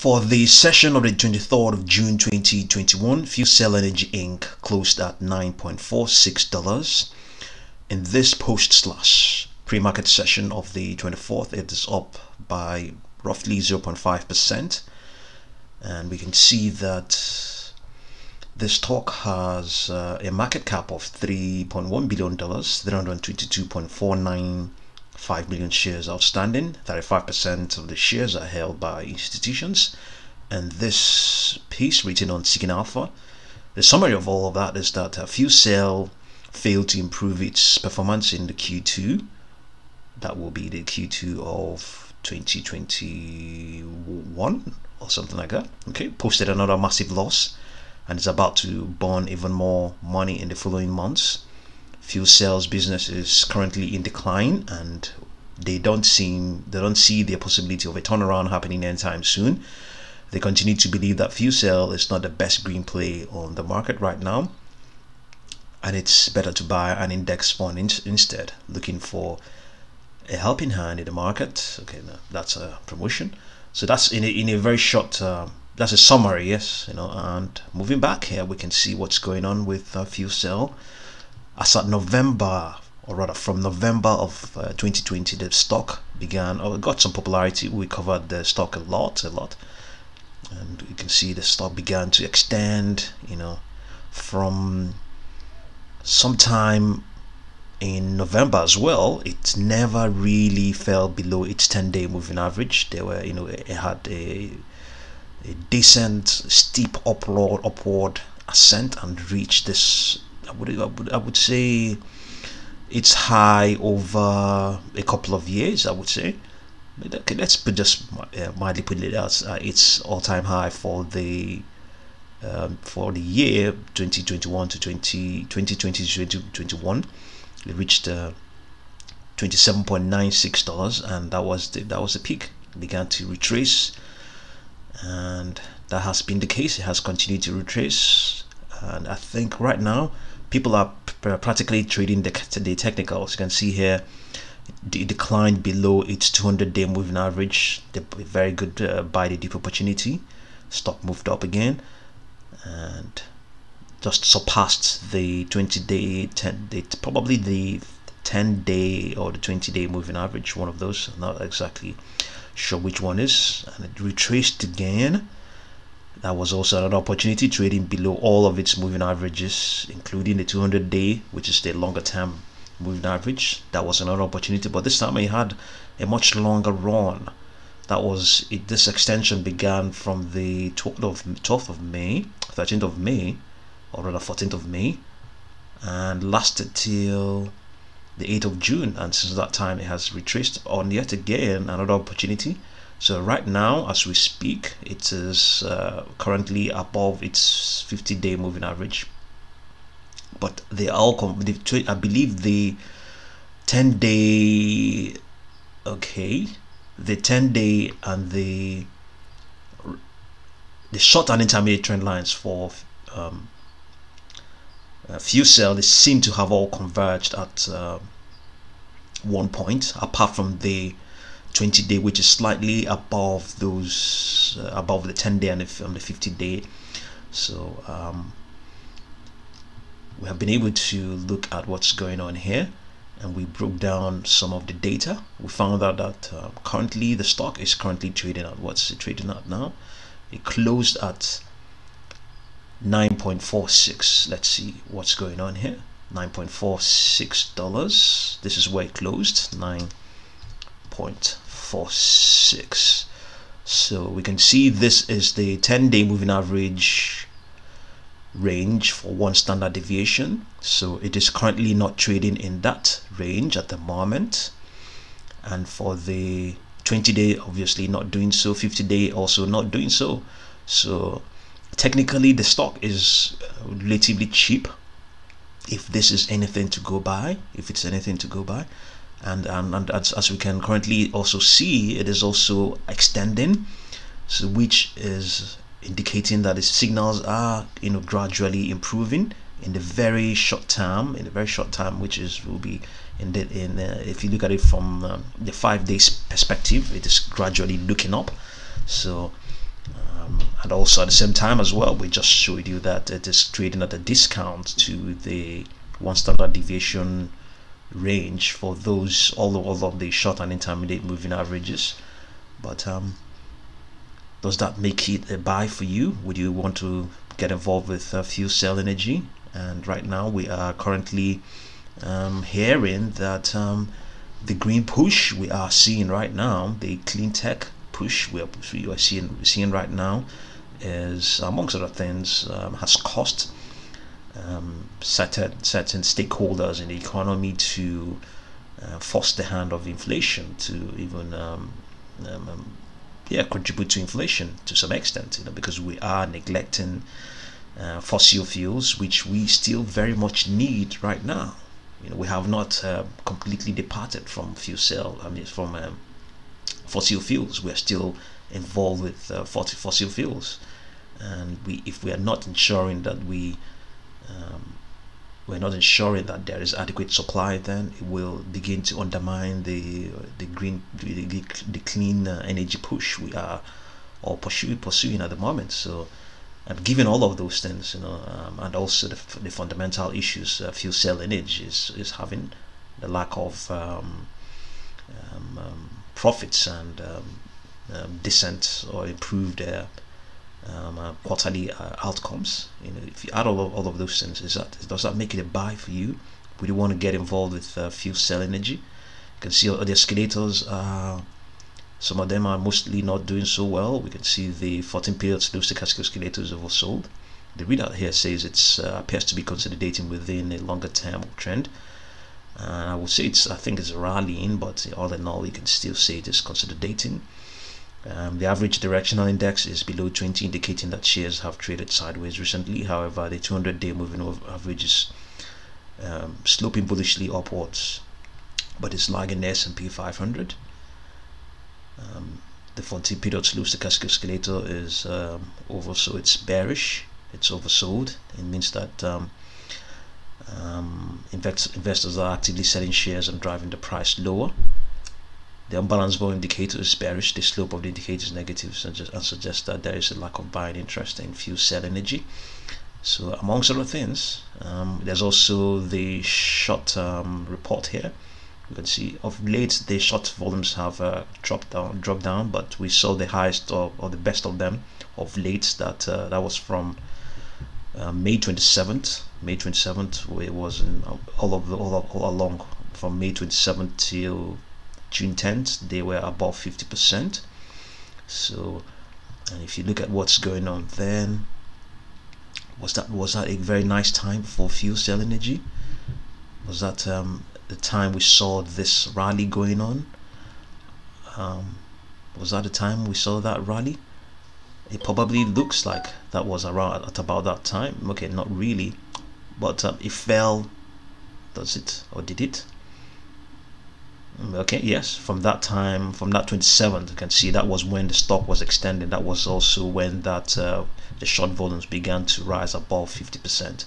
For the session of the 23rd of June 2021, FuelCell Energy Inc. closed at $9.46. In this post-slash pre-market session of the 24th, it is up by roughly 0.5%. And we can see that this stock has a market cap of $3.1 billion, 322.495 million shares outstanding. 35% of the shares are held by institutions. And this piece written on Seeking Alpha, the summary of all of that is that FuelCell failed to improve its performance in the Q2. That will be the Q2 of 2021 or something like that. Okay, posted another massive loss and is about to burn even more money in the following months. FuelCell's business is currently in decline, and they don't see the possibility of a turnaround happening anytime soon. They continue to believe that FuelCell is not the best green play on the market right now, and it's better to buy an index fund instead, looking for a helping hand in the market. Okay, no, that's a promotion. So that's in a very short. That's a summary, yes. And moving back here, we can see what's going on with FuelCell. As at November, or rather from November of 2020, the stock began, or got some popularity. We covered the stock a lot, and you can see the stock began to extend, from sometime in November as well. It never really fell below its 10-day moving average. There were, it had a decent steep upward ascent and reached this. I would say it's high over a couple of years. I would say. Okay, let's mildly put it as its all-time high for the year 2021 to 2020 to 2021. It reached $27.96, and that was the peak. It began to retrace, and that has been the case. It has continued to retrace, and I think right now people are practically trading the technicals. You can see here it declined below its 200-day moving average. Very good buy the deep opportunity. Stock moved up again and just surpassed the 20-day, probably the 10-day or the 20-day moving average. One of those. I'm not exactly sure which one is. And it retraced again. That was also another opportunity, trading below all of its moving averages, including the 200-day, which is the longer term moving average. That was another opportunity, but this time it had a much longer run. That was it. This extension began from the 12th of May, 13th of May, or rather 14th of May, and lasted till the 8th of June. And since that time, it has retraced on yet again another opportunity. So right now, as we speak, it is currently above its 50-day moving average. But they all I believe the 10-day, okay, the 10-day and the short and intermediate trend lines for FuelCell, they seem to have all converged at one point, apart from the 20-day, which is slightly above those, above the 10-day and the 50-day. So we have been able to look at what's going on here, and we broke down some of the data. We found out that currently the stock is currently trading at, what's it trading at now? It closed at 9.46. Let's see what's going on here. $9.46. This is where it closed. 9.46. So we can see this is the 10-day moving average range for one standard deviation. So it is currently not trading in that range at the moment, and for the 20-day, obviously not doing so. 50-day also not doing so. So technically the stock is relatively cheap, if this is anything to go by, and as we can currently also see, it is also extending, so which is indicating that the signals are gradually improving in the very short term, which will be if you look at it from the 5 days perspective, it is gradually looking up. So And also at the same time as well, we just showed you that it is trading at a discount to the 1 standard deviation range for those all of the short and intermediate moving averages. But does that make it a buy for you? Would you want to get involved with fuel cell energy? And right now we are currently hearing that the green push we are seeing right now, the clean tech push we are seeing right now, is amongst other things has caused certain stakeholders in the economy to force the hand of inflation to even contribute to inflation to some extent, because we are neglecting fossil fuels, which we still very much need right now. We have not completely departed from from fossil fuels. We are still involved with fossil fuels, and if we are not ensuring that we're not ensuring that there is adequate supply, then it will begin to undermine the clean energy push we are all pursuing at the moment. So, given all of those things, and also the fundamental issues fuel cell energy is having, the lack of profits and decent or improved quarterly outcomes. If you add all of those things, does that make it a buy for you? Would you want to get involved with fuel cell energy? You can see the escalators. Some of them are mostly not doing so well. We can see the 14-period stochastic oscillator is oversold. The readout here says it appears to be consolidating within a longer term trend. I would say I think it's rallying, but all in all, you can still say it is consolidating. The average directional index is below 20, indicating that shares have traded sideways recently. However, the 200-day moving average is sloping bullishly upwards, but it's lagging the S&P 500. The 40-period slow stochastic oscillator is so it's bearish. It's oversold. It means that investors are actively selling shares and driving the price lower. The unbalanced volume indicator is bearish. The slope of the indicator is negative, and suggests that there is a lack of buying interest in fuel cell energy. So, amongst other things, there's also the short report here. You can see of late the short volumes have dropped down, but we saw the highest or the best of them of late. That was from May 27th. May 27th, where it was all along from May 27th till June 10th, they were above 50%. So, and if you look at what's going on, then was that a very nice time for fuel cell energy? Was that the time we saw this rally going on? Was that the time we saw that rally? It probably looks like that was around at about that time. Okay, not really, but it fell. Does it, or did it? Okay, yes, from that time, from that 27th, you can see that was when the stock was extending. That was also when that the short volumes began to rise above 50%.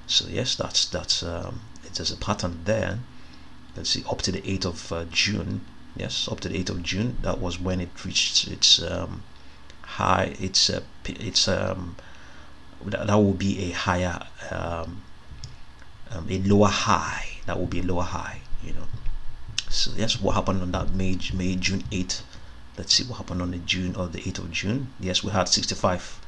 So yes, that's there's a pattern there. You can see up to the 8th of June. Yes, up to the 8th of June, that was when it reached its high. That will be a higher a lower high. That will be a lower high, So yes, what happened on that May June 8th? Let's see what happened on the 8th of June. Yes, we had 65.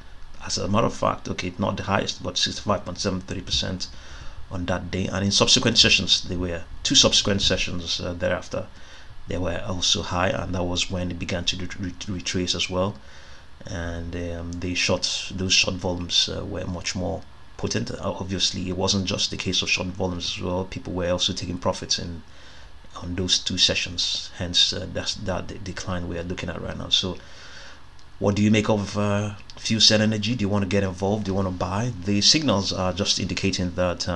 As a matter of fact, okay, not the highest, but 65.73% on that day. And in subsequent sessions, there were 2 subsequent sessions thereafter. They were also high, and that was when it began to retrace as well. And those short volumes were much more potent. Obviously, it wasn't just the case of short volumes as well. People were also taking profits on those 2 sessions. Hence, that's the decline we are looking at right now. So, what do you make of fuel cell energy? Do you want to get involved? Do you want to buy? The signals are just indicating that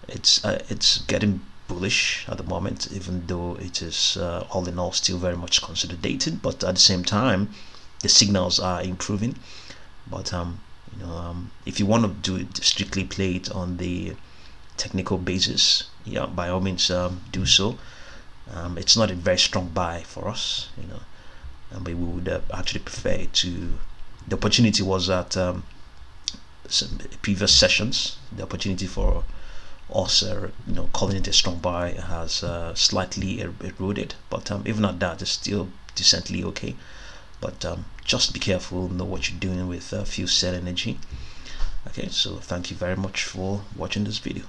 it's getting bullish at the moment, even though it is all in all still very much consolidated. But at the same time, the signals are improving. But if you want to do it, strictly play it on the technical basis, yeah, by all means do so. It's not a very strong buy for us, but we would actually prefer to the opportunity was at some previous sessions. The opportunity for us, calling it a strong buy has slightly eroded, but even at that, it's still decently okay. But just be careful, know what you're doing with fuel cell energy. Okay, so thank you very much for watching this video.